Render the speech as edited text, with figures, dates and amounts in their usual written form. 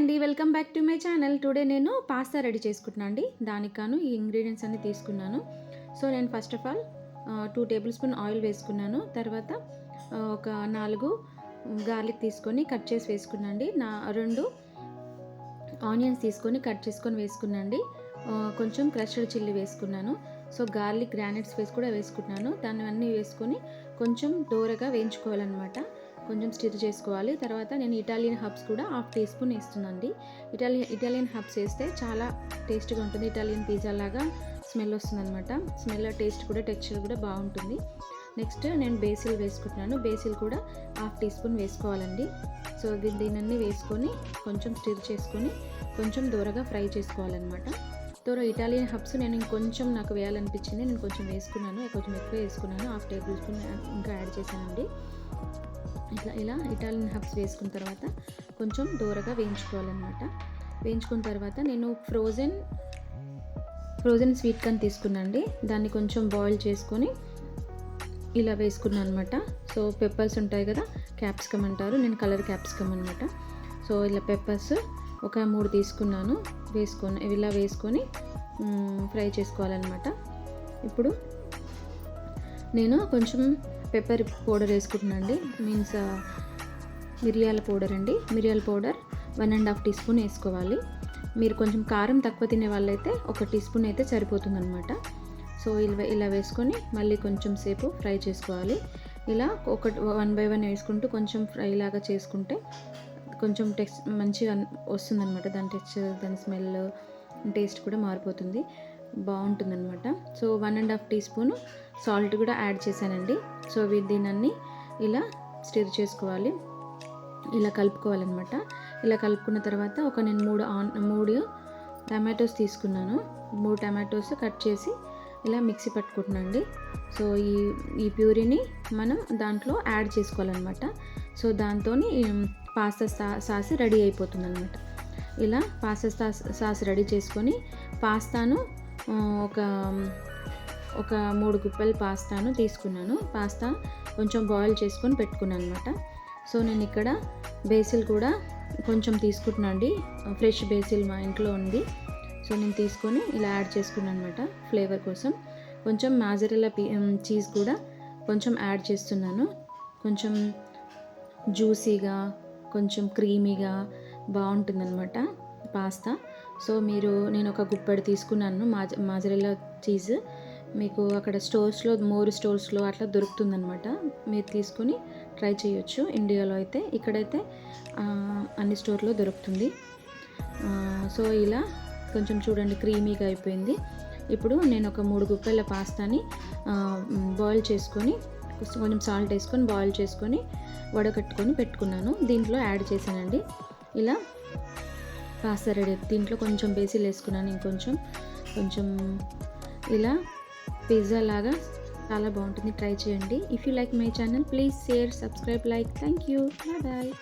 అండి, welcome back to my channel. Today నేను pasta ready చేసుకుంటున్నాను అండి. దానికి గాను ఈ ఇంగ్రీడియంట్స్ అన్ని తీసుకున్నాను. సో నేను first of all 2 table spoon oil వేసుకున్నాను. తర్వాత ఒక 4 గార్లిక్ తీసుకొని కట్ చేసి వేసుకున్నాను అండి. 2 ఆనియన్స్ తీసుకొని కట్ చేసుకొని వేసుకున్నాను. కొంచెం క్రష్డ్ చిల్లీ వేసుకున్నాను. సో గార్లిక్ గ్రానైట్స్ కూడా వేసుకున్నాను. దాన్ని అన్నీ వేసుకొని కొంచెం దోరగా వేయించుకోవాలన్నమాట. కొంచెం స్టిర్ చేసుకోవాలి. తర్వాత నేను ఇటాలియన్ హర్బ్స్ కూడా 1/2 టీ స్పూన్ వేస్తున్నానండి. ఇటాలియన్ హర్బ్స్ వేస్తే చాలా టేస్ట్గా ఉంటుంది. ఇటాలియన్ పిజ్జా లాగా స్మెల్ వస్తుందన్నమాట. స్మెల్, టేస్ట్ కూడా, టెక్స్చర్ కూడా బాగుంటుంది. నెక్స్ట్ నేను బేసిల్ వేసుకుంటున్నాను. బేసిల్ కూడా 1/2 టీ స్పూన్ వేసుకోవాలండి. సో దీనన్నీ వేసుకొని కొంచెం స్టిర్ చేసుకొని కొంచెం దూరగా ఫ్రై చేసుకోవాలన్నమాట. ఇటాలియన్ హర్బ్స్ నేను ఇంకొంచెం నాకు వేయాలనిపించింది, నేను కొంచెం వేసుకున్నాను. కొంచెం ఎక్కువ వేసుకున్నాను. 1/2 టేబుల్ స్పూన్ ఇంకా యాడ్ చేశానండి. ఇలా ఇటాలియన్ హర్బ్స్ వేసుకున్న తర్వాత కొంచెం దూరగా వేయించుకోవాలన్నమాట. వేయించుకున్న తర్వాత నేను ఫ్రోజన్ స్వీట్ కార్న్ తీసుకున్నాండి. దాన్ని కొంచెం బాయిల్ చేసుకొని ఇలా వేసుకున్నాను అనమాట. సో పెప్పర్స్ ఉంటాయి కదా, క్యాప్సికమ్ అంటారు, నేను కలర్ క్యాప్సికమ్ అనమాట. సో ఇలా పెప్పర్స్ ఒక 3 తీసుకున్నాను. ఇలా వేసుకొని ఫ్రై చేసుకోవాలన్నమాట. ఇప్పుడు నేను కొంచెం పెప్పర్ పౌడర్ వేసుకుంటున్నాను అండి. మీన్స్ మిరియాల పౌడర్ అండి. మిరియాల పౌడర్ 1.5 టీ స్పూన్ వేసుకోవాలి. మీరు కొంచెం కారం తక్కువ తినే వాళ్ళైతే 1 టీ స్పూన్ అయితే సరిపోతుందన్నమాట. సో ఇలా వేసుకొని మళ్ళీ కొంచెం సేపు ఫ్రై చేసుకోవాలి. ఇలా 1 బై 1 వేసుకుంటూ కొంచెం ఫ్రై లాగా చేసుకుంటే కొంచెం మంచిగా వస్తుందన్నమాట. దాని టెక్స్చర్, దాని స్మెల్, టేస్ట్ కూడా మారిపోతుంది, బాగుంటుందన్నమాట. సో 1.5 టీ స్పూన్ సాల్ట్ కూడా యాడ్ చేశానండి. సో దీన్ని ఇలా స్టిర్ చేసుకోవాలి, ఇలా కలుపుకోవాలన్నమాట. ఇలా కలుపుకున్న తర్వాత నేను 3 టమాటోస్ తీసుకున్నాను. 3 టమాటోస్ కట్ చేసి ఇలా మిక్సీ పట్టుకుంటున్నాండి. సో ఈ ప్యూరీని మనం దాంట్లో యాడ్ చేసుకోవాలన్నమాట. సో దాంతో పాస్తా సాస్ రెడీ అయిపోతుంది అనమాట. ఇలా పాస్తా సాస్ రెడీ చేసుకొని పాస్తాను ఒక 3 గుప్పెలు పాస్తాను తీసుకున్నాను. పాస్తా కొంచెం బాయిల్ చేసుకొని పెట్టుకున్నాను అనమాట. సో నేను ఇక్కడ బేసిల్ కూడా కొంచెం తీసుకుంటున్నాను అండి. ఫ్రెష్ బేసిల్ మా ఇంట్లో ఉంది. సో నేను తీసుకొని ఇలా యాడ్ చేసుకున్నాను అనమాట ఫ్లేవర్ కోసం. కొంచెం మాజరెల్లా చీజ్ కూడా కొంచెం యాడ్ చేస్తున్నాను. కొంచెం జ్యూసీగా, కొంచెం క్రీమీగా బాగుంటుందన్నమాట పాస్తా. సో నేను ఒక గుప్పెడు తీసుకున్నాను మాజరెల్లా చీజ్. మీకు అక్కడ మోర్ స్టోర్స్లో అట్లా దొరుకుతుందన్నమాట. మీరు తీసుకొని ట్రై చేయొచ్చు. ఇండియాలో అయితే, ఇక్కడైతే అన్ని స్టోర్లో దొరుకుతుంది. సో ఇలా కొంచెం చూడండి క్రీమీగా అయిపోయింది. ఇప్పుడు నేను ఒక 3 గుప్పెల పాస్తాని బాయిల్ చేసుకొని కొంచెం సాల్ట్ వేసుకొని బాయిల్ చేసుకొని వడకట్టుకొని పెట్టుకున్నాను. దీంట్లో యాడ్ చేశానండి. ఇలా పాస్తా రెడీ. దీంట్లో కొంచెం బేసిల్ వేసుకున్నాను, ఇంకొంచెం ఇలా పిజ్జా లాగా చాలా బాగుంటుంది. ట్రై చేయండి. If you like my channel, please share, subscribe, like. Thank you. Bye.